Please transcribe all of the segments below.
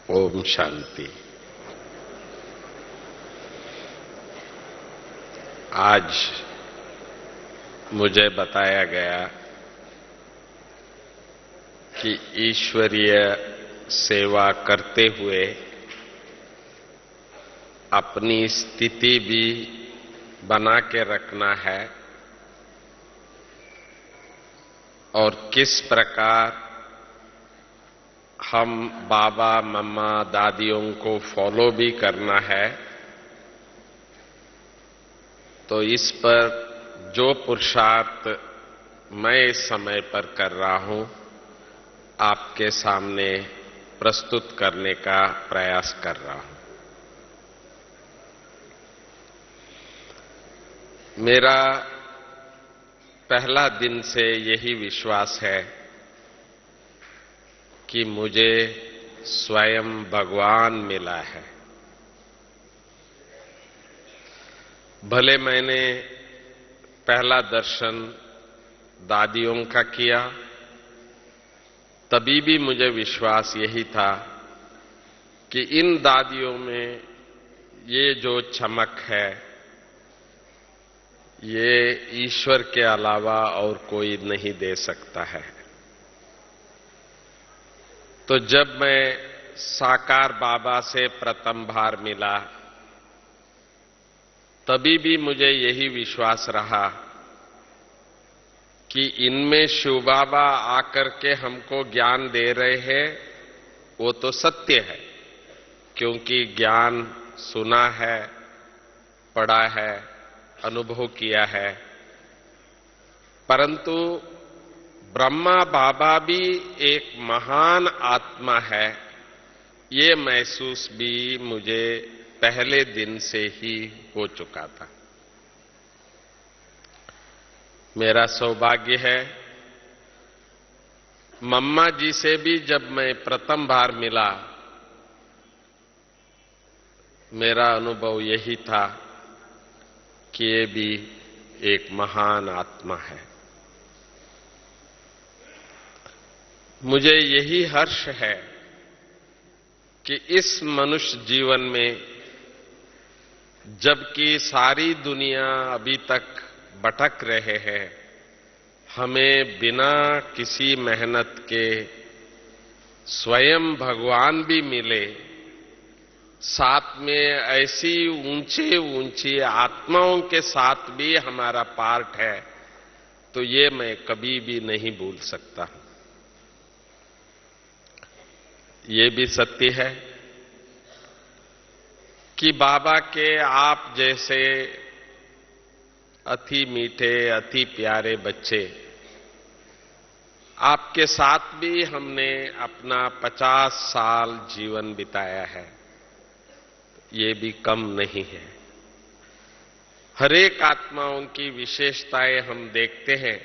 ओम शांति। आज मुझे बताया गया कि ईश्वरीय सेवा करते हुए अपनी स्थिति भी बना के रखना है और किस प्रकार हम बाबा मम्मा दादियों को फॉलो भी करना है। तो इस पर जो पुरुषार्थ मैं इस समय पर कर रहा हूं, आपके सामने प्रस्तुत करने का प्रयास कर रहा हूं। मेरा पहला दिन से यही विश्वास है कि मुझे स्वयं भगवान मिला है। भले मैंने पहला दर्शन दादियों का किया, तभी भी मुझे विश्वास यही था कि इन दादियों में ये जो चमक है, ये ईश्वर के अलावा और कोई नहीं दे सकता है। तो जब मैं साकार बाबा से प्रथम बार मिला, तभी भी मुझे यही विश्वास रहा कि इनमें शिव बाबा आकर के हमको ज्ञान दे रहे हैं, वो तो सत्य है, क्योंकि ज्ञान सुना है, पढ़ा है, अनुभव किया है। परंतु ब्रह्मा बाबा भी एक महान आत्मा है, ये महसूस भी मुझे पहले दिन से ही हो चुका था। मेरा सौभाग्य है, मम्मा जी से भी जब मैं प्रथम बार मिला, मेरा अनुभव यही था कि ये भी एक महान आत्मा है। मुझे यही हर्ष है कि इस मनुष्य जीवन में, जबकि सारी दुनिया अभी तक भटक रहे हैं, हमें बिना किसी मेहनत के स्वयं भगवान भी मिले, साथ में ऐसी ऊंची ऊंची आत्माओं के साथ भी हमारा पार्ट है, तो ये मैं कभी भी नहीं भूल सकता। ये भी सत्य है कि बाबा के आप जैसे अति मीठे, अति प्यारे बच्चे, आपके साथ भी हमने अपना 50 साल जीवन बिताया है, ये भी कम नहीं है। हर एक आत्माओं की विशेषताएं हम देखते हैं,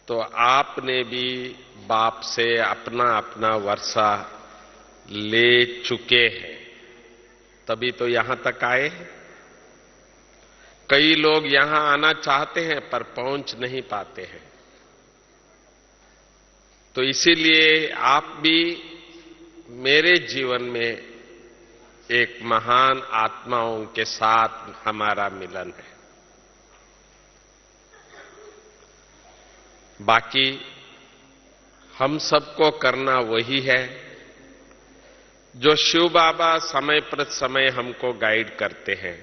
तो आपने भी बाप से अपना अपना वर्षा ले चुके हैं, तभी तो यहां तक आए हैं। कई लोग यहां आना चाहते हैं पर पहुंच नहीं पाते हैं। तो इसीलिए आप भी मेरे जीवन में एक महान आत्माओं के साथ हमारा मिलन है। बाकी हम सबको करना वही है जो शिव बाबा समय पर समय हमको गाइड करते हैं,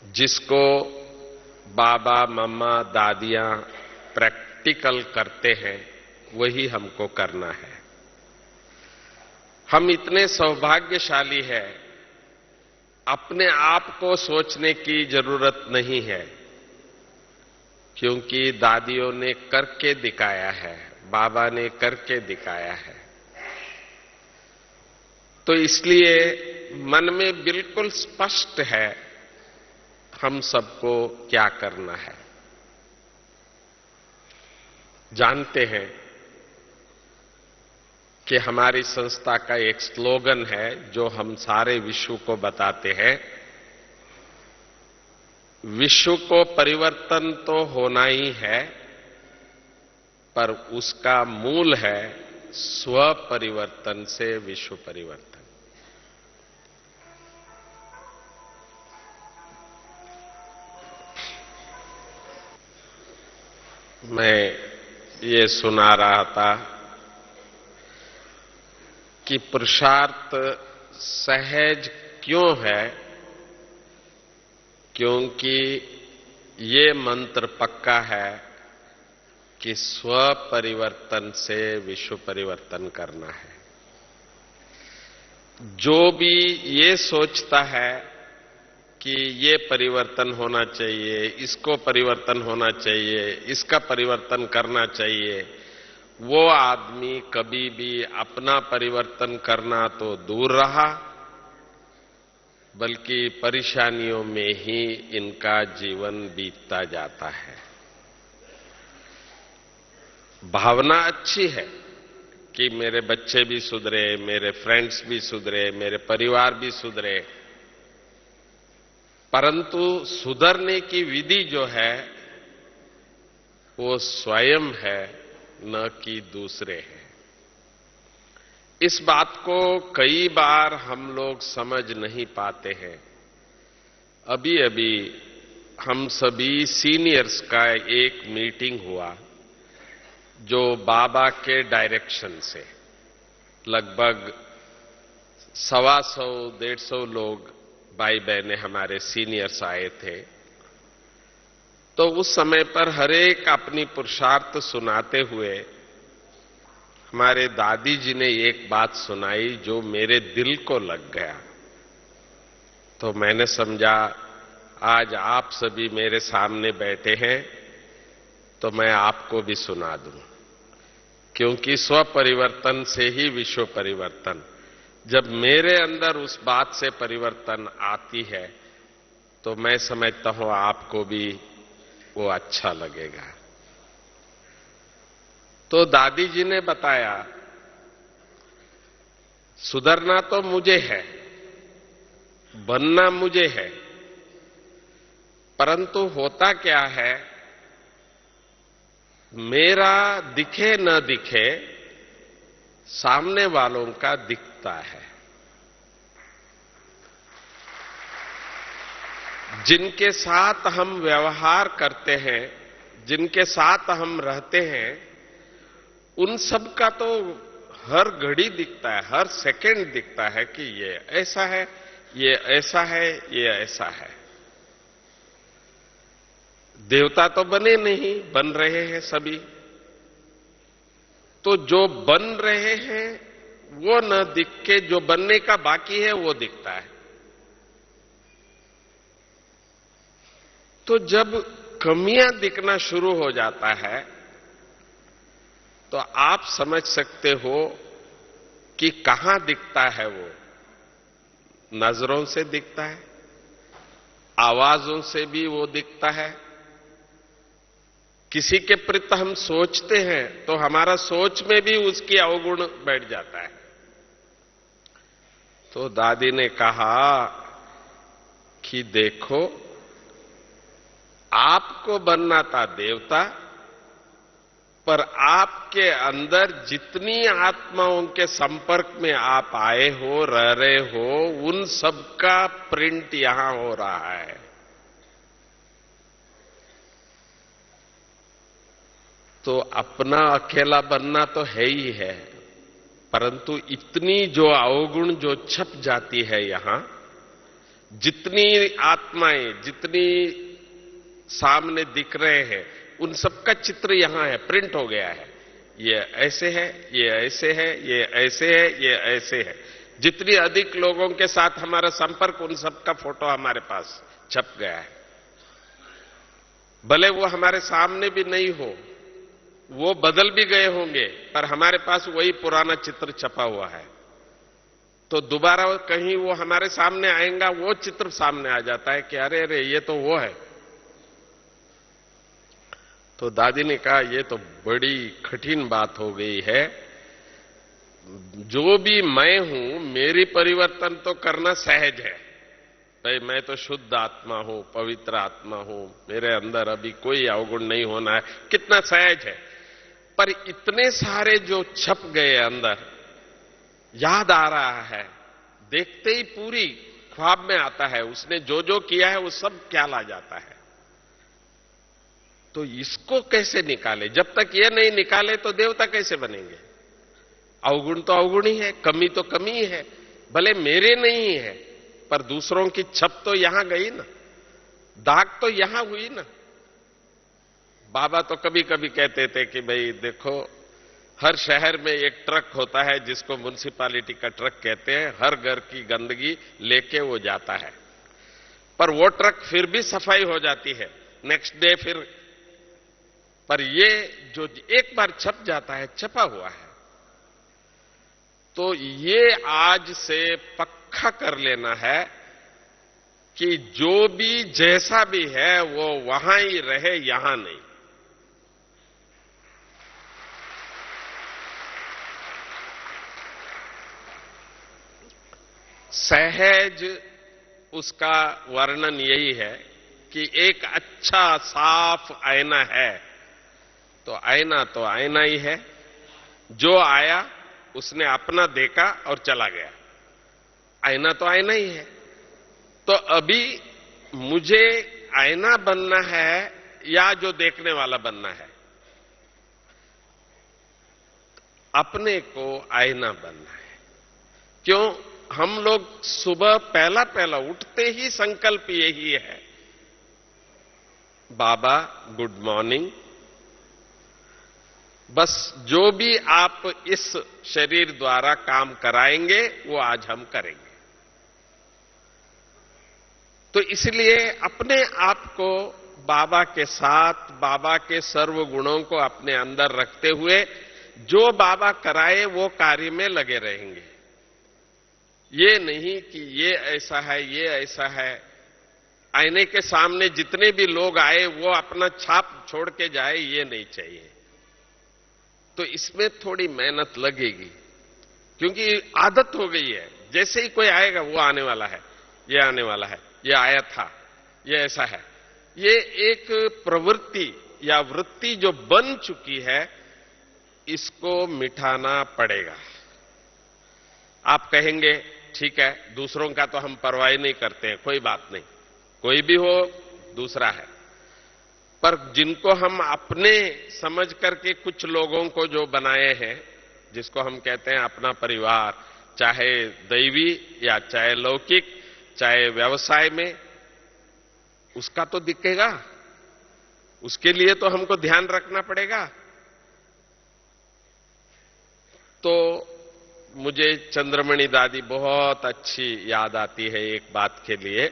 जिसको बाबा मम्मा दादियां प्रैक्टिकल करते हैं, वही हमको करना है। हम इतने सौभाग्यशाली हैं, अपने आप को सोचने की जरूरत नहीं है, क्योंकि दादियों ने करके दिखाया है, बाबा ने करके दिखाया है। तो इसलिए मन में बिल्कुल स्पष्ट है हम सबको क्या करना है। जानते हैं कि हमारी संस्था का एक स्लोगन है जो हम सारे विश्व को बताते हैं, विश्व को परिवर्तन तो होना ही है, पर उसका मूल है स्व परिवर्तन से विश्व परिवर्तन। मैं ये सुना रहा था कि पुरुषार्थ सहज क्यों है, क्योंकि ये मंत्र पक्का है कि स्व परिवर्तन से विश्व परिवर्तन करना है। जो भी ये सोचता है कि ये परिवर्तन होना चाहिए, इसको परिवर्तन होना चाहिए, इसका परिवर्तन करना चाहिए, वो आदमी कभी भी अपना परिवर्तन करना तो दूर रहा, बल्कि परेशानियों में ही इनका जीवन बीतता जाता है। भावना अच्छी है कि मेरे बच्चे भी सुधरे, मेरे फ्रेंड्स भी सुधरे, मेरे परिवार भी सुधरे, परंतु सुधरने की विधि जो है वो स्वयं है, न कि दूसरे हैं। इस बात को कई बार हम लोग समझ नहीं पाते हैं। अभी अभी हम सभी सीनियर्स का एक मीटिंग हुआ, जो बाबा के डायरेक्शन से लगभग 125-150 लोग भाई बहने हमारे सीनियर्स आए थे। तो उस समय पर हर एक अपनी पुरुषार्थ सुनाते हुए हमारे दादी जी ने एक बात सुनाई जो मेरे दिल को लग गया। तो मैंने समझा आज आप सभी मेरे सामने बैठे हैं तो मैं आपको भी सुना दूं, क्योंकि स्व परिवर्तन से ही विश्व परिवर्तन। जब मेरे अंदर उस बात से परिवर्तन आती है तो मैं समझता हूं आपको भी वो अच्छा लगेगा। तो दादी जी ने बताया, सुधरना तो मुझे है, बनना मुझे है, परंतु होता क्या है, मेरा दिखे न दिखे सामने वालों का दिखता है। जिनके साथ हम व्यवहार करते हैं, जिनके साथ हम रहते हैं, उन सब का तो हर घड़ी दिखता है, हर सेकंड दिखता है कि ये ऐसा है, ये ऐसा है, ये ऐसा है। देवता तो बने नहीं, बन रहे हैं सभी। तो जो बन रहे हैं वो न दिख के जो बनने का बाकी है वो दिखता है। तो जब कमियां दिखना शुरू हो जाता है तो आप समझ सकते हो कि कहां दिखता है वो। नजरों से दिखता है, आवाजों से भी वो दिखता है। किसी के प्रति हम सोचते हैं तो हमारा सोच में भी उसकी अवगुण बैठ जाता है। तो दादी ने कहा कि देखो, आपको बनना था देवता, पर आपके अंदर जितनी आत्माओं के संपर्क में आप आए हो, रह रहे हो, उन सबका प्रिंट यहां हो रहा है। तो अपना अकेला बनना तो है ही है, परंतु इतनी जो अवगुण जो छप जाती है यहां, जितनी आत्माएं जितनी सामने दिख रहे हैं, उन सबका चित्र यहां है, प्रिंट हो गया है। ये ऐसे है, ये ऐसे है, ये ऐसे है, ये ऐसे है। जितनी अधिक लोगों के साथ हमारा संपर्क, उन सबका फोटो हमारे पास छप गया है। भले वो हमारे सामने भी नहीं हो, वो बदल भी गए होंगे, पर हमारे पास वही पुराना चित्र छपा हुआ है। तो दोबारा कहीं वो हमारे सामने आएगा, वो चित्र सामने आ जाता है कि अरे अरे ये तो वो है। तो दादी ने कहा ये तो बड़ी कठिन बात हो गई है। जो भी मैं हूं, मेरी परिवर्तन तो करना सहज है। भाई मैं तो शुद्ध आत्मा हूं, पवित्र आत्मा हूं, मेरे अंदर अभी कोई अवगुण नहीं होना है, कितना सहज है। पर इतने सारे जो छप गए अंदर, याद आ रहा है, देखते ही पूरी ख्वाब में आता है, उसने जो जो किया है वो सब ख्याल आ जाता है। तो इसको कैसे निकाले? जब तक ये नहीं निकाले तो देवता कैसे बनेंगे? अवगुण तो अवगुण ही है, कमी तो कमी ही है, भले मेरे नहीं है पर दूसरों की छप तो यहां गई ना, दाग तो यहां हुई ना। बाबा तो कभी कभी कहते थे कि भाई देखो, हर शहर में एक ट्रक होता है जिसको म्युनिसिपैलिटी का ट्रक कहते हैं, हर घर की गंदगी लेके वो जाता है, पर वो ट्रक फिर भी सफाई हो जाती है नेक्स्ट डे फिर। पर ये जो एक बार छप जाता है, छपा हुआ है। तो ये आज से पक्का कर लेना है कि जो भी जैसा भी है वो वहां ही रहे, यहां नहीं। सहज उसका वर्णन यही है कि एक अच्छा साफ आईना है, तो आईना ही है। जो आया उसने अपना देखा और चला गया, आईना तो आईना ही है। तो अभी मुझे आईना बनना है या जो देखने वाला बनना है? अपने को आईना बनना है। क्यों? हम लोग सुबह पहला पहला उठते ही संकल्प यही है, बाबा गुड मॉर्निंग। बस जो भी आप इस शरीर द्वारा काम कराएंगे वो आज हम करेंगे। तो इसलिए अपने आप को बाबा के साथ, बाबा के सर्व गुणों को अपने अंदर रखते हुए जो बाबा कराए वो कार्य में लगे रहेंगे। ये नहीं कि ये ऐसा है, ये ऐसा है। आईने के सामने जितने भी लोग आए वो अपना छाप छोड़ के जाए, ये नहीं चाहिए। तो इसमें थोड़ी मेहनत लगेगी, क्योंकि आदत हो गई है। जैसे ही कोई आएगा वो आने वाला है, ये आने वाला है, ये आया था, ये ऐसा है। ये एक प्रवृत्ति या वृत्ति जो बन चुकी है, इसको मिटाना पड़ेगा। आप कहेंगे ठीक है, दूसरों का तो हम परवाह नहीं करते हैं, कोई बात नहीं, कोई भी हो दूसरा है। पर जिनको हम अपने समझ करके कुछ लोगों को जो बनाए हैं, जिसको हम कहते हैं अपना परिवार, चाहे दैवी या चाहे लौकिक, चाहे व्यवसाय में, उसका तो दिखेगा, उसके लिए तो हमको ध्यान रखना पड़ेगा। तो मुझे चंद्रमणि दादी बहुत अच्छी याद आती है एक बात के लिए।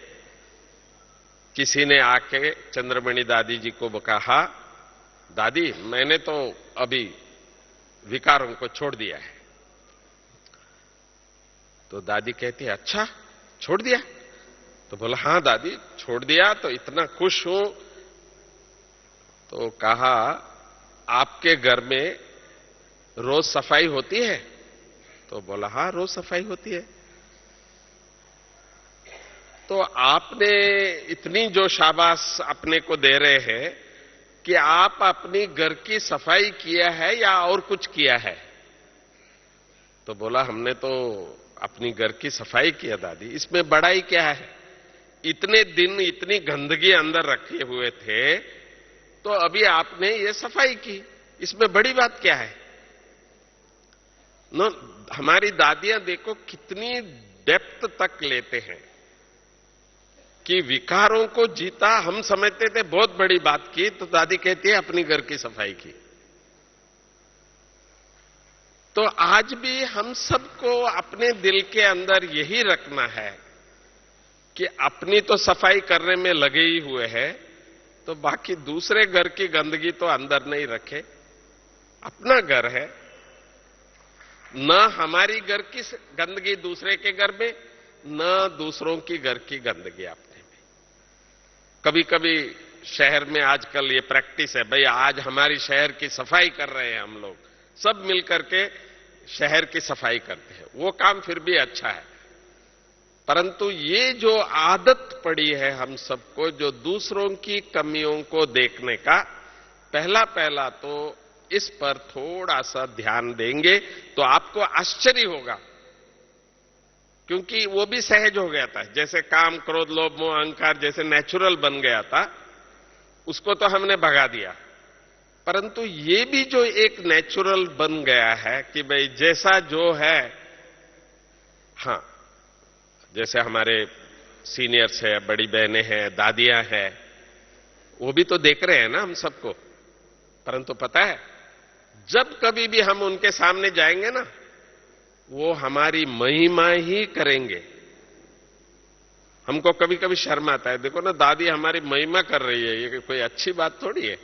किसी ने आके चंद्रमणि दादी जी को कहा, दादी मैंने तो अभी विकारों को छोड़ दिया है। तो दादी कहती है, अच्छा छोड़ दिया? तो बोला हां दादी छोड़ दिया, तो इतना खुश हूं। तो कहा, आपके घर में रोज सफाई होती है? तो बोला हां रोज सफाई होती है। तो आपने इतनी जो शाबाश अपने को दे रहे हैं कि आप अपनी घर की सफाई किया है या और कुछ किया है? तो बोला हमने तो अपनी घर की सफाई किया दादी, इसमें बड़ाई क्या है? इतने दिन इतनी गंदगी अंदर रखे हुए थे, तो अभी आपने ये सफाई की, इसमें बड़ी बात क्या है? नो, हमारी दादियां देखो कितनी डेप्थ तक लेते हैं कि विकारों को जीता। हम समझते थे बहुत बड़ी बात की, तो दादी कहती है अपनी घर की सफाई की। तो आज भी हम सबको अपने दिल के अंदर यही रखना है कि अपनी तो सफाई करने में लगे ही हुए हैं, तो बाकी दूसरे घर की गंदगी तो अंदर नहीं रखे। अपना घर है, न हमारी घर की गंदगी दूसरे के घर में, न दूसरों की घर की गंदगी अपने में। कभी कभी शहर में आजकल ये प्रैक्टिस है, भाई आज हमारी शहर की सफाई कर रहे हैं हम लोग, सब मिलकर के शहर की सफाई करते हैं। वो काम फिर भी अच्छा है, परंतु ये जो आदत पड़ी है हम सबको, जो दूसरों की कमियों को देखने का, पहला तो इस पर थोड़ा सा ध्यान देंगे तो आपको आश्चर्य होगा, क्योंकि वो भी सहज हो गया था। जैसे काम, क्रोध, लोभ, मोह, अहंकार जैसे नेचुरल बन गया था, उसको तो हमने भगा दिया। परंतु ये भी जो एक नेचुरल बन गया है कि भाई जैसा जो है, हां, जैसे हमारे सीनियर्स है, बड़ी बहनें हैं, दादियां हैं, वो भी तो देख रहे हैं ना हम सबको। परंतु पता है, जब कभी भी हम उनके सामने जाएंगे ना, वो हमारी महिमा ही करेंगे। हमको कभी कभी शर्म आता है, देखो ना दादी हमारी महिमा कर रही है, ये कोई अच्छी बात थोड़ी है।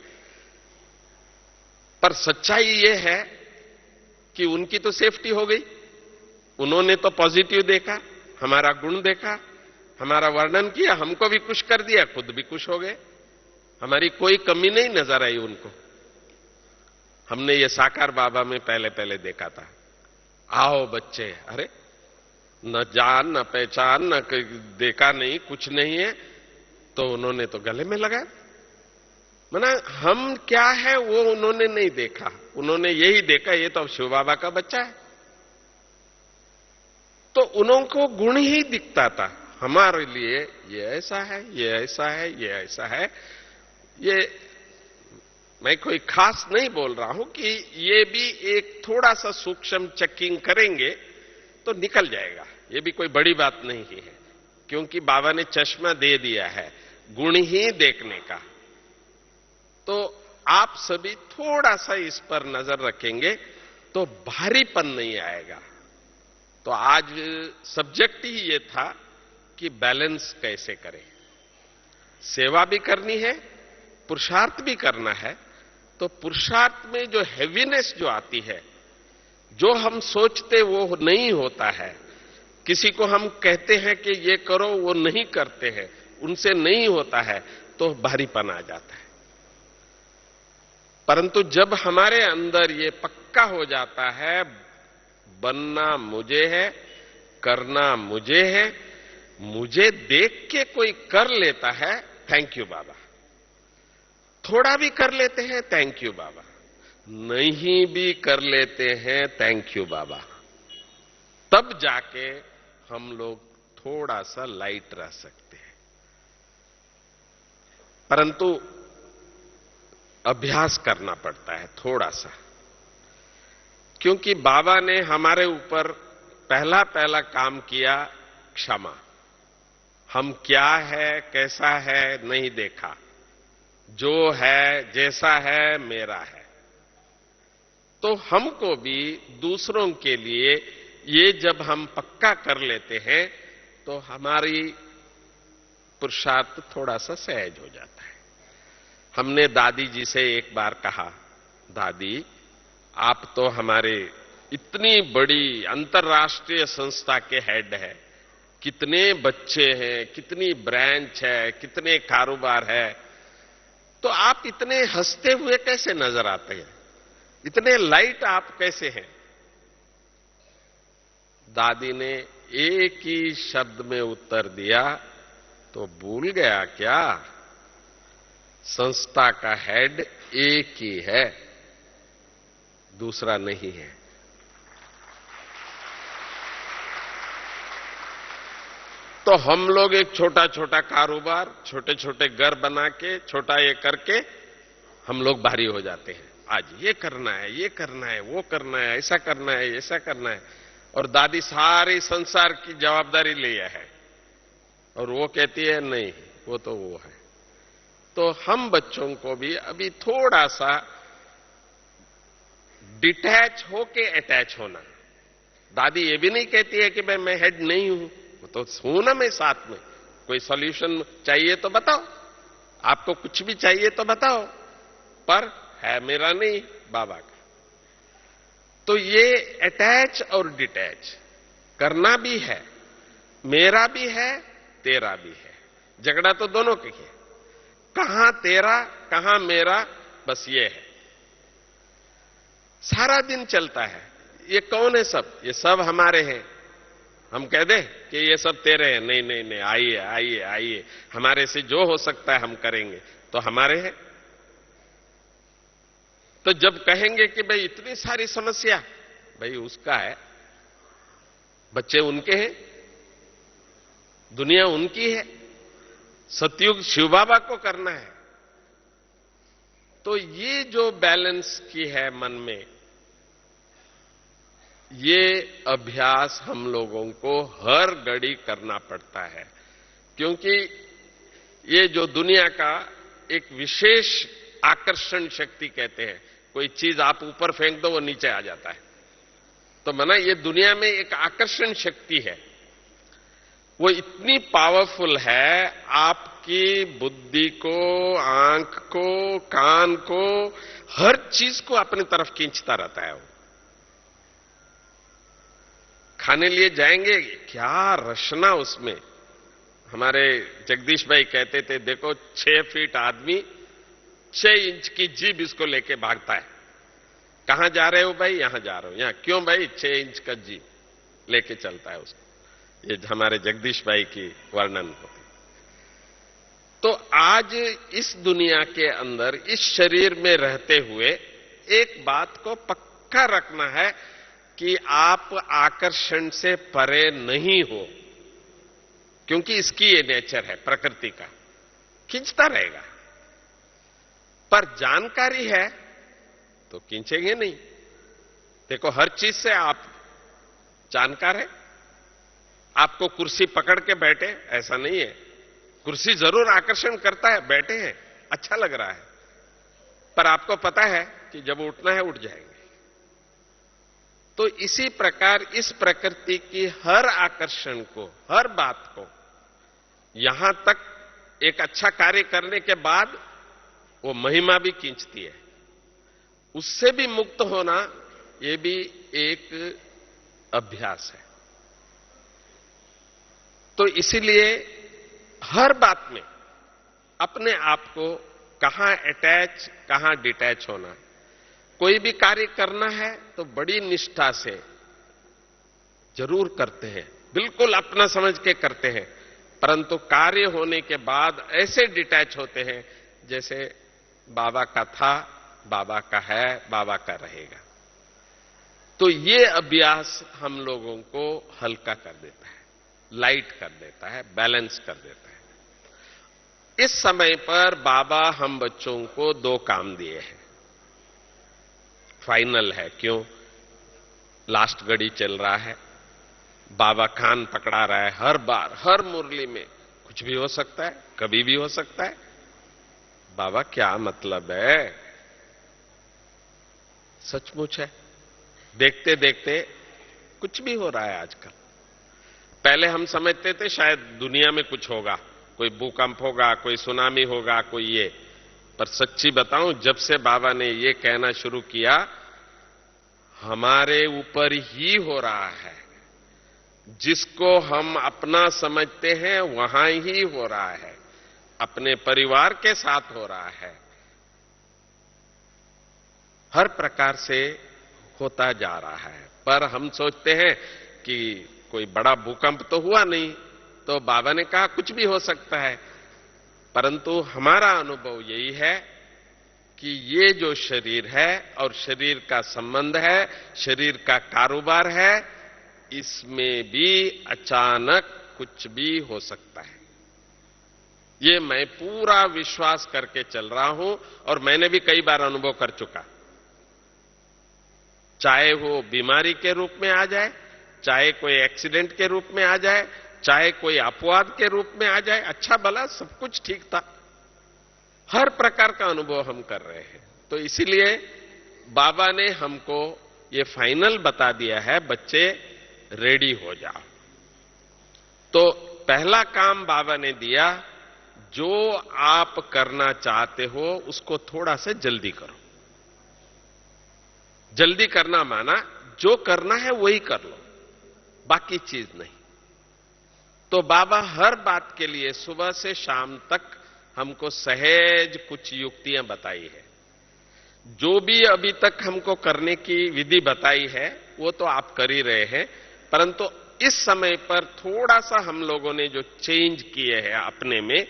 पर सच्चाई ये है कि उनकी तो सेफ्टी हो गई, उन्होंने तो पॉजिटिव देखा, हमारा गुण देखा, हमारा वर्णन किया, हमको भी खुश कर दिया, खुद भी खुश हो गए। हमारी कोई कमी नहीं नजर आई उनको। हमने ये साकार बाबा में पहले पहले देखा था, आओ बच्चे, अरे न जान न पहचान न देखा नहीं, कुछ नहीं है, तो उन्होंने तो गले में लगाया। मना हम क्या है वो उन्होंने नहीं देखा, उन्होंने यही देखा ये तो अब शिव बाबा का बच्चा है। तो उनको गुण ही दिखता था हमारे लिए, ये ऐसा है, ये ऐसा है, ये ऐसा है। ये मैं कोई खास नहीं बोल रहा हूं कि ये भी एक थोड़ा सा सूक्ष्म चेकिंग करेंगे तो निकल जाएगा, ये भी कोई बड़ी बात नहीं है, क्योंकि बाबा ने चश्मा दे दिया है गुण ही देखने का। तो आप सभी थोड़ा सा इस पर नजर रखेंगे तो भारीपन नहीं आएगा। तो आज सब्जेक्ट ही ये था कि बैलेंस कैसे करें, सेवा भी करनी है, पुरुषार्थ भी करना है। तो पुरुषार्थ में जो हैवीनेस जो आती है, जो हम सोचते वो नहीं होता है, किसी को हम कहते हैं कि ये करो, वो नहीं करते हैं, उनसे नहीं होता है, तो भारीपन आ जाता है। परंतु जब हमारे अंदर ये पक्का हो जाता है, बनना मुझे है, करना मुझे है, मुझे देख के कोई कर लेता है, थैंक यू बाबा। थोड़ा भी कर लेते हैं, थैंक यू बाबा। नहीं भी कर लेते हैं, थैंक यू बाबा। तब जाके हम लोग थोड़ा सा लाइट रह सकते हैं। परंतु अभ्यास करना पड़ता है थोड़ा सा, क्योंकि बाबा ने हमारे ऊपर पहला पहला काम किया क्षमा। हम क्या है कैसा है नहीं देखा, जो है जैसा है मेरा है। तो हमको भी दूसरों के लिए ये जब हम पक्का कर लेते हैं तो हमारी पुरुषार्थ थोड़ा सा सहज हो जाता है। हमने दादी जी से एक बार कहा, दादी आप तो हमारे इतनी बड़ी अंतर्राष्ट्रीय संस्था के हेड है, कितने बच्चे हैं, कितनी ब्रांच है, कितने कारोबार है, तो आप इतने हंसते हुए कैसे नजर आते हैं, इतने लाइट आप कैसे हैं? दादी ने एक ही शब्द में उत्तर दिया, तो भूल गया क्या? संस्था का हेड एक ही है, दूसरा नहीं है। तो हम लोग एक छोटा छोटा कारोबार, छोटे छोटे घर बना के, छोटा ये करके हम लोग भारी हो जाते हैं। आज ये करना है, ये करना है, वो करना है, ऐसा करना है, ऐसा करना है। और दादी सारी संसार की जवाबदारी लिया है और वो कहती है नहीं, वो तो वो है। तो हम बच्चों को भी अभी थोड़ा सा डिटैच होके अटैच होना। दादी ये भी नहीं कहती है कि भाई मैं हेड नहीं हूं, वो तो हूं ना मैं साथ में। कोई सॉल्यूशन चाहिए तो बताओ, आपको कुछ भी चाहिए तो बताओ, पर है मेरा नहीं, बाबा का। तो ये अटैच और डिटैच करना भी है, मेरा भी है, तेरा भी है। झगड़ा तो दोनों की है, कहां तेरा कहां मेरा, बस ये है। सारा दिन चलता है, ये कौन है सब? ये सब हमारे हैं। हम कह दें कि ये सब तेरे हैं, नहीं नहीं नहीं, आइए आइए आइए, हमारे से जो हो सकता है हम करेंगे, तो हमारे हैं। तो जब कहेंगे कि भाई इतनी सारी समस्या, भाई उसका है, बच्चे उनके हैं, दुनिया उनकी है, सतयुग शिव बाबा को करना है। तो ये जो बैलेंस की है मन में, ये अभ्यास हम लोगों को हर घड़ी करना पड़ता है, क्योंकि ये जो दुनिया का एक विशेष आकर्षण शक्ति कहते हैं, कोई चीज आप ऊपर फेंक दो वो नीचे आ जाता है, तो माना ये दुनिया में एक आकर्षण शक्ति है, वो इतनी पावरफुल है, आपकी बुद्धि को, आंख को, कान को, हर चीज को अपनी तरफ खींचता रहता है। वो खाने लिए जाएंगे, क्या रचना उसमें। हमारे जगदीश भाई कहते थे, देखो 6 फीट आदमी 6 इंच की जीभ इसको लेके भागता है। कहां जा रहे हो भाई? यहां जा रहे हो। यहां क्यों भाई? 6 इंच का जीभ लेके चलता है उसको। ये हमारे जगदीश भाई की वर्णन होती। तो आज इस दुनिया के अंदर, इस शरीर में रहते हुए एक बात को पक्का रखना है कि आप आकर्षण से परे नहीं हो, क्योंकि इसकी ये नेचर है प्रकृति का, खींचता रहेगा। पर जानकारी है तो खींचेंगे नहीं। देखो हर चीज से आप जानकार है। आपको कुर्सी पकड़ के बैठे, ऐसा नहीं है, कुर्सी जरूर आकर्षण करता है, बैठे हैं, अच्छा लग रहा है, पर आपको पता है कि जब उठना है उठ जाएंगे। तो इसी प्रकार इस प्रकृति की हर आकर्षण को, हर बात को, यहां तक एक अच्छा कार्य करने के बाद वो महिमा भी खींचती है, उससे भी मुक्त होना, ये भी एक अभ्यास है। तो इसीलिए हर बात में अपने आप को कहां अटैच, कहां डिटैच होना। कोई भी कार्य करना है तो बड़ी निष्ठा से जरूर करते हैं, बिल्कुल अपना समझ के करते हैं, परंतु कार्य होने के बाद ऐसे डिटैच होते हैं जैसे बाबा का था, बाबा का है, बाबा का रहेगा। तो ये अभ्यास हम लोगों को हल्का कर देता है, लाइट कर देता है, बैलेंस कर देता है। इस समय पर बाबा हम बच्चों को 2 काम दिए हैं, फाइनल है। क्यों? लास्ट घड़ी चल रहा है, बाबा कान पकड़ा रहा है, हर बार हर मुरली में कुछ भी हो सकता है, कभी भी हो सकता है। बाबा क्या मतलब है? सचमुच है, देखते देखते कुछ भी हो रहा है आजकल। पहले हम समझते थे शायद दुनिया में कुछ होगा, कोई भूकंप होगा, कोई सुनामी होगा, कोई ये। पर सच्ची बताऊं, जब से बाबा ने ये कहना शुरू किया, हमारे ऊपर ही हो रहा है। जिसको हम अपना समझते हैं वहां ही हो रहा है, अपने परिवार के साथ हो रहा है, हर प्रकार से होता जा रहा है। पर हम सोचते हैं कि कोई बड़ा भूकंप तो हुआ नहीं, तो बाबा ने कहा कुछ भी हो सकता है। परंतु हमारा अनुभव यही है कि ये जो शरीर है और शरीर का संबंध है, शरीर का कारोबार है, इसमें भी अचानक कुछ भी हो सकता है। ये मैं पूरा विश्वास करके चल रहा हूं और मैंने भी कई बार अनुभव कर चुका। चाहे वो बीमारी के रूप में आ जाए, चाहे कोई एक्सीडेंट के रूप में आ जाए, चाहे कोई अपवाद के रूप में आ जाए, अच्छा भला सब कुछ ठीक था। हर प्रकार का अनुभव हम कर रहे हैं। तो इसीलिए बाबा ने हमको ये फाइनल बता दिया है, बच्चे रेडी हो जाओ। तो पहला काम बाबा ने दिया, जो आप करना चाहते हो उसको थोड़ा सा जल्दी करो। जल्दी करना माना जो करना है वही कर लो, बाकी चीज नहीं। तो बाबा हर बात के लिए सुबह से शाम तक हमको सहज कुछ युक्तियां बताई है। जो भी अभी तक हमको करने की विधि बताई है वो तो आप कर ही रहे हैं, परंतु इस समय पर थोड़ा सा हम लोगों ने जो चेंज किए हैं अपने में,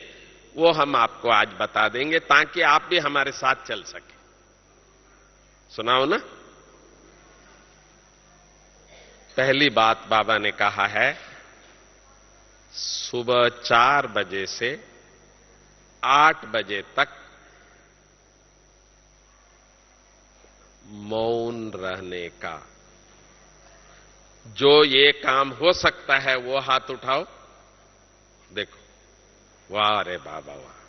वो हम आपको आज बता देंगे ताकि आप भी हमारे साथ चल सके। सुनाओ ना। पहली बात बाबा ने कहा है, सुबह 4 बजे से 8 बजे तक मौन रहने का। जो ये काम हो सकता है वो हाथ उठाओ। देखो, वाह रे बाबा वाह।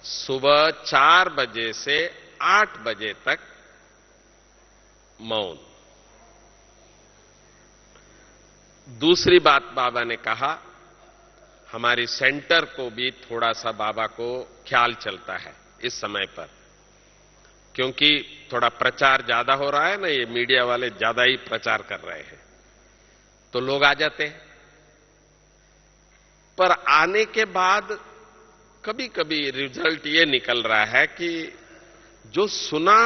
सुबह 4 बजे से 8 बजे तक मौन। दूसरी बात बाबा ने कहा, हमारी सेंटर को भी थोड़ा सा बाबा को ख्याल चलता है इस समय पर, क्योंकि थोड़ा प्रचार ज्यादा हो रहा है ना, ये मीडिया वाले ज्यादा ही प्रचार कर रहे हैं, तो लोग आ जाते हैं। पर आने के बाद कभी कभी रिजल्ट ये निकल रहा है कि जो सुना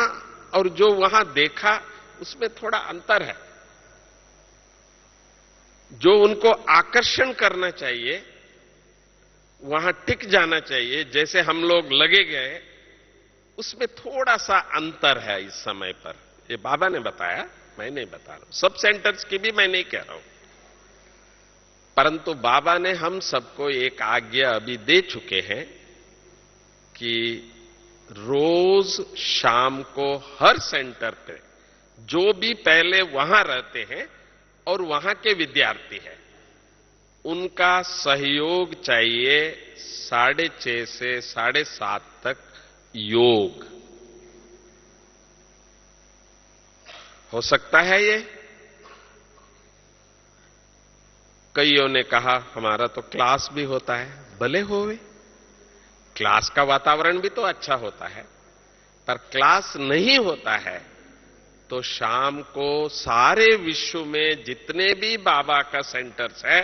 और जो वहां देखा उसमें थोड़ा अंतर है। जो उनको आकर्षण करना चाहिए, वहां टिक जाना चाहिए, जैसे हम लोग लगे गए, उसमें थोड़ा सा अंतर है इस समय पर। ये बाबा ने बताया, मैं नहीं बता रहा हूं। सब सेंटर्स की भी मैं नहीं कह रहा हूं, परंतु बाबा ने हम सबको एक आज्ञा अभी दे चुके हैं कि रोज शाम को हर सेंटर पे जो भी पहले वहां रहते हैं और वहां के विद्यार्थी हैं, उनका सहयोग चाहिए 6:30 से 7:30 तक। योग हो सकता है ये? कईयों ने कहा हमारा तो क्लास भी होता है। भले होवे, क्लास का वातावरण भी तो अच्छा होता है, पर क्लास नहीं होता है तो शाम को सारे विश्व में जितने भी बाबा का सेंटर्स है,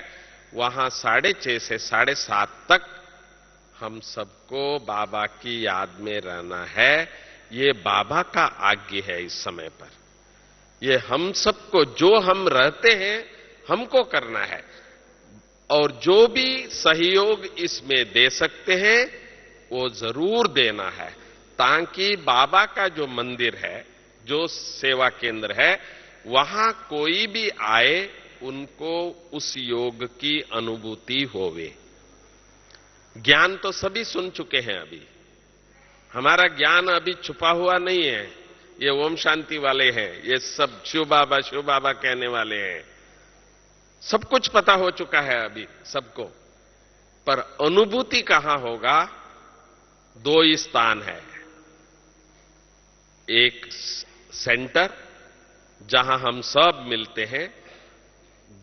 वहां 6:30 से 7:30 तक हम सबको बाबा की याद में रहना है। ये बाबा का आज्ञा है इस समय पर। ये हम सबको, जो हम रहते हैं, हमको करना है। और जो भी सहयोग इसमें दे सकते हैं वो जरूर देना है, ताकि बाबा का जो मंदिर है, जो सेवा केंद्र है, वहां कोई भी आए उनको उस योग की अनुभूति होवे। ज्ञान तो सभी सुन चुके हैं। अभी हमारा ज्ञान अभी छुपा हुआ नहीं है। ये ओम शांति वाले हैं, ये सब शिव बाबा कहने वाले हैं। सब कुछ पता हो चुका है अभी सबको, पर अनुभूति कहां होगा? 2 ही स्थान है। एक सेंटर जहां हम सब मिलते हैं,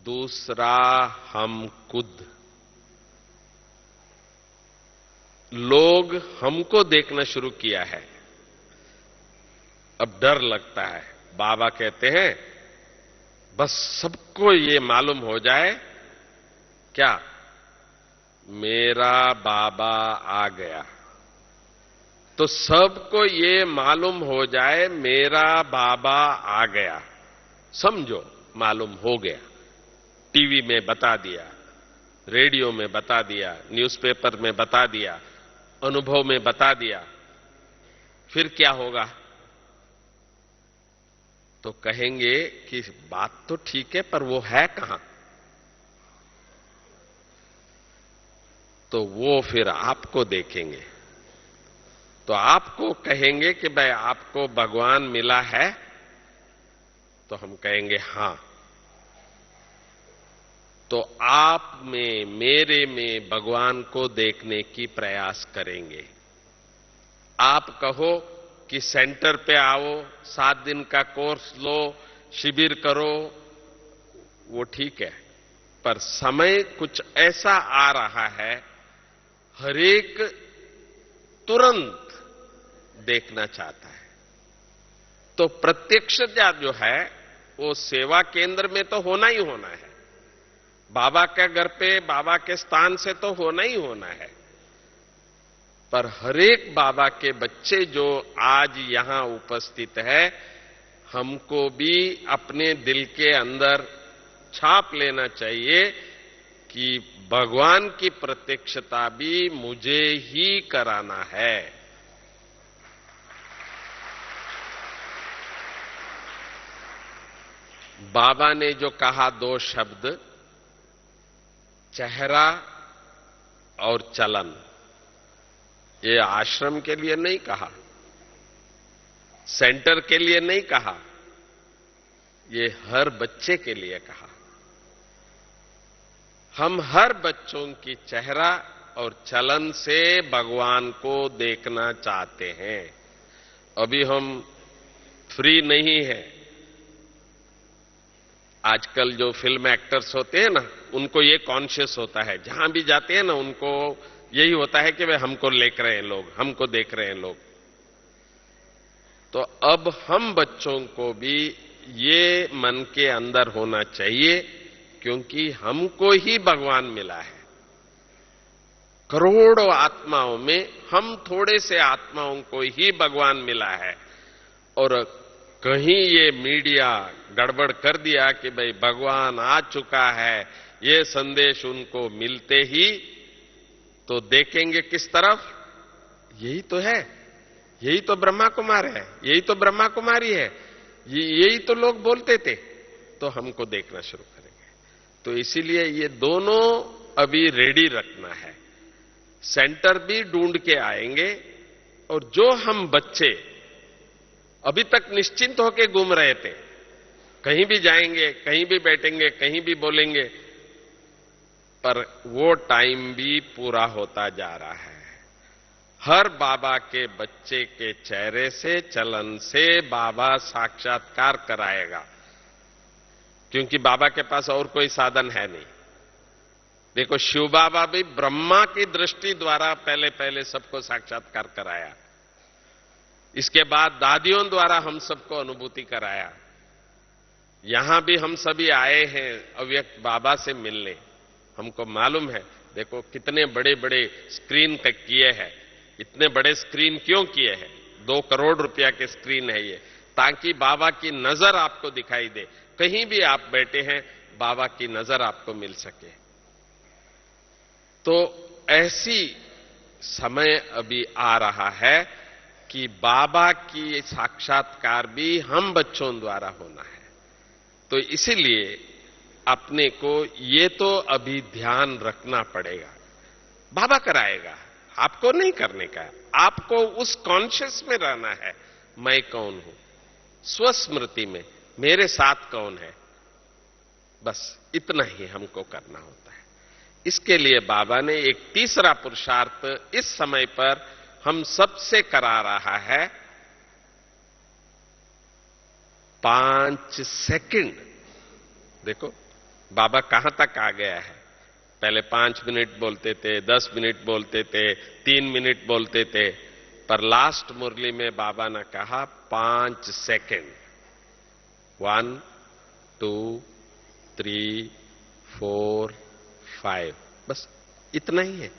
दूसरा हम खुद। लोग हमको देखना शुरू किया है, अब डर लगता है। बाबा कहते हैं बस सबको ये मालूम हो जाए, क्या? मेरा बाबा आ गया। तो सबको ये मालूम हो जाए मेरा बाबा आ गया। समझो मालूम हो गया। टीवी में बता दिया, रेडियो में बता दिया, न्यूज़पेपर में बता दिया, अनुभव में बता दिया। फिर क्या होगा? तो कहेंगे कि बात तो ठीक है, पर वो है कहां? तो वो फिर आपको देखेंगे, तो आपको कहेंगे कि भाई आपको भगवान मिला है? तो हम कहेंगे हां। तो आप में, मेरे में भगवान को देखने की प्रयास करेंगे। आप कहो कि सेंटर पे आओ, 7 दिन का कोर्स लो, शिविर करो, वो ठीक है, पर समय कुछ ऐसा आ रहा है, हर एक तुरंत देखना चाहता है। तो प्रत्यक्षता जो है वो सेवा केंद्र में तो होना ही होना है, बाबा के घर पे, बाबा के स्थान से तो होना ही होना है। पर हर एक बाबा के बच्चे जो आज यहां उपस्थित है, हमको भी अपने दिल के अंदर छाप लेना चाहिए कि भगवान की प्रत्यक्षता भी मुझे ही कराना है। बाबा ने जो कहा दो शब्द, चेहरा और चलन, ये आश्रम के लिए नहीं कहा, सेंटर के लिए नहीं कहा, ये हर बच्चे के लिए कहा। हम हर बच्चों की चेहरा और चलन से भगवान को देखना चाहते हैं। अभी हम फ्री नहीं हैं। आजकल जो फिल्म एक्टर्स होते हैं ना, उनको ये कॉन्शियस होता है, जहां भी जाते हैं ना उनको यही होता है कि वे हमको देख रहे हैं लोग, हमको देख रहे हैं लोग। तो अब हम बच्चों को भी ये मन के अंदर होना चाहिए, क्योंकि हमको ही भगवान मिला है। करोड़ों आत्माओं में हम थोड़े से आत्माओं को ही भगवान मिला है। और कहीं ये मीडिया गड़बड़ कर दिया कि भाई भगवान आ चुका है, ये संदेश उनको मिलते ही तो देखेंगे किस तरफ? यही तो है, यही तो ब्रह्मा कुमार है, यही तो ब्रह्मा कुमारी है, यही तो लोग बोलते थे, तो हमको देखना शुरू करेंगे। तो इसीलिए ये दोनों अभी रेडी रखना है। सेंटर भी ढूंढ के आएंगे, और जो हम बच्चे अभी तक निश्चिंत होकर घूम रहे थे, कहीं भी जाएंगे, कहीं भी बैठेंगे, कहीं भी बोलेंगे, पर वो टाइम भी पूरा होता जा रहा है। हर बाबा के बच्चे के चेहरे से, चलन से बाबा साक्षात्कार कराएगा, क्योंकि बाबा के पास और कोई साधन है नहीं। देखो, शिव बाबा भी ब्रह्मा की दृष्टि द्वारा पहले पहले सबको साक्षात्कार कराया, इसके बाद दादियों द्वारा हम सबको अनुभूति कराया। यहां भी हम सभी आए हैं अव्यक्त बाबा से मिलने। हमको मालूम है, देखो कितने बड़े बड़े स्क्रीन तक किए हैं। इतने बड़े स्क्रीन क्यों किए हैं? 2 करोड़ रुपया के स्क्रीन है ये, ताकि बाबा की नजर आपको दिखाई दे। कहीं भी आप बैठे हैं, बाबा की नजर आपको मिल सके। तो ऐसी समय अभी आ रहा है कि बाबा की साक्षात्कार भी हम बच्चों द्वारा होना है। तो इसीलिए अपने को ये तो अभी ध्यान रखना पड़ेगा। बाबा कराएगा, आपको नहीं करने का है। आपको उस कॉन्शियस में रहना है, मैं कौन हूं, स्वस्मृति में मेरे साथ कौन है, बस इतना ही हमको करना होता है। इसके लिए बाबा ने एक तीसरा पुरुषार्थ इस समय पर हम सबसे करा रहा है, 5 सेकंड। देखो बाबा कहां तक आ गया है। पहले 5 मिनट बोलते थे, 10 मिनट बोलते थे, 3 मिनट बोलते थे, पर लास्ट मुरली में बाबा ने कहा 5 सेकंड। 1 2 3 4 5, बस इतना ही है।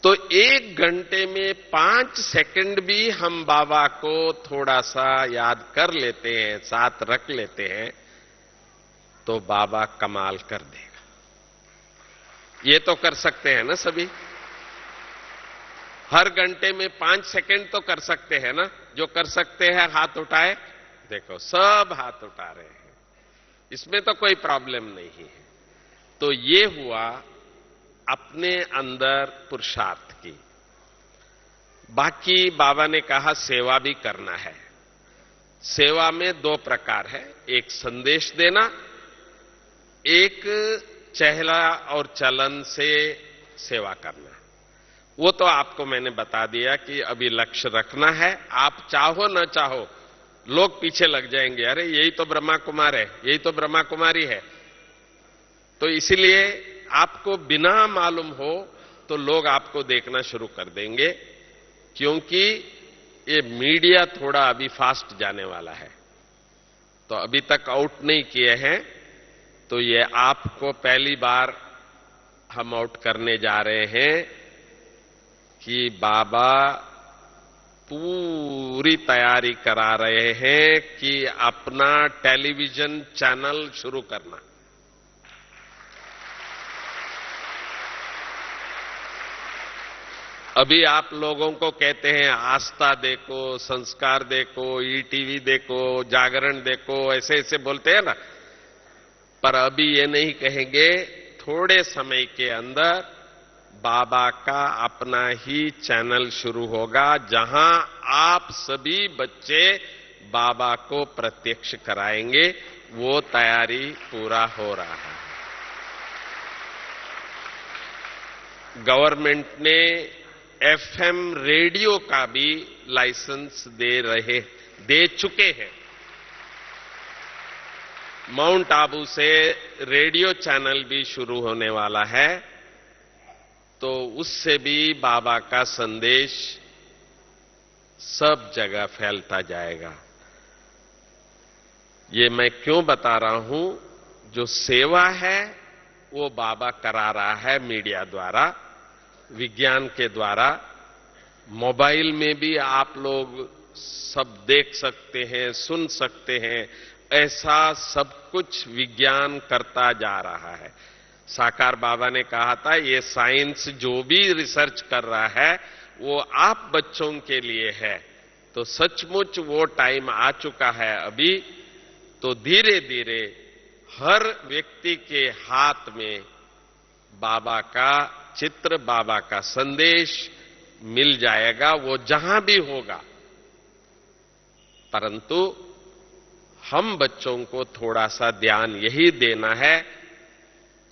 तो 1 घंटे में 5 सेकंड भी हम बाबा को थोड़ा सा याद कर लेते हैं, साथ रख लेते हैं, तो बाबा कमाल कर देगा। ये तो कर सकते हैं ना सभी? हर घंटे में 5 सेकंड तो कर सकते हैं ना? जो कर सकते हैं हाथ उठाए। देखो सब हाथ उठा रहे हैं, इसमें तो कोई प्रॉब्लम नहीं है। तो ये हुआ अपने अंदर पुरुषार्थ की। बाकी बाबा ने कहा सेवा भी करना है। सेवा में 2 प्रकार है, एक संदेश देना, एक चेहरा और चलन से सेवा करना। वो तो आपको मैंने बता दिया कि अभी लक्ष्य रखना है। आप चाहो न चाहो, लोग पीछे लग जाएंगे, अरे यही तो ब्रह्मा कुमार है, यही तो ब्रह्मा कुमारी है। तो इसीलिए आपको बिना मालूम हो तो लोग आपको देखना शुरू कर देंगे, क्योंकि ये मीडिया थोड़ा अभी फास्ट जाने वाला है। तो अभी तक आउट नहीं किए हैं, तो ये आपको पहली बार हम आउट करने जा रहे हैं कि बाबा पूरी तैयारी करा रहे हैं कि अपना टेलीविजन चैनल शुरू करना। अभी आप लोगों को कहते हैं आस्था देखो, संस्कार देखो, ईटीवी देखो, जागरण देखो, ऐसे ऐसे बोलते हैं ना। पर अभी ये नहीं कहेंगे, थोड़े समय के अंदर बाबा का अपना ही चैनल शुरू होगा, जहां आप सभी बच्चे बाबा को प्रत्यक्ष कराएंगे। वो तैयारी पूरा हो रहा है। गवर्नमेंट ने एफएम रेडियो का भी लाइसेंस दे चुके हैं। माउंट आबू से रेडियो चैनल भी शुरू होने वाला है, तो उससे भी बाबा का संदेश सब जगह फैलता जाएगा। ये मैं क्यों बता रहा हूं? जो सेवा है वो बाबा करा रहा है मीडिया द्वारा, विज्ञान के द्वारा। मोबाइल में भी आप लोग सब देख सकते हैं, सुन सकते हैं। ऐसा सब कुछ विज्ञान करता जा रहा है। साकार बाबा ने कहा था, ये साइंस जो भी रिसर्च कर रहा है वो आप बच्चों के लिए है। तो सचमुच वो टाइम आ चुका है अभी। तो धीरे धीरे हर व्यक्ति के हाथ में बाबा का चित्र, बाबा का संदेश मिल जाएगा, वो जहां भी होगा। परंतु हम बच्चों को थोड़ा सा ध्यान यही देना है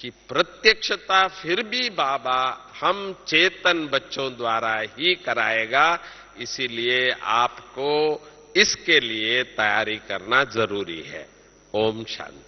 कि प्रत्यक्षता फिर भी बाबा हम चेतन बच्चों द्वारा ही कराएगा। इसीलिए आपको इसके लिए तैयारी करना जरूरी है। ओम शांति।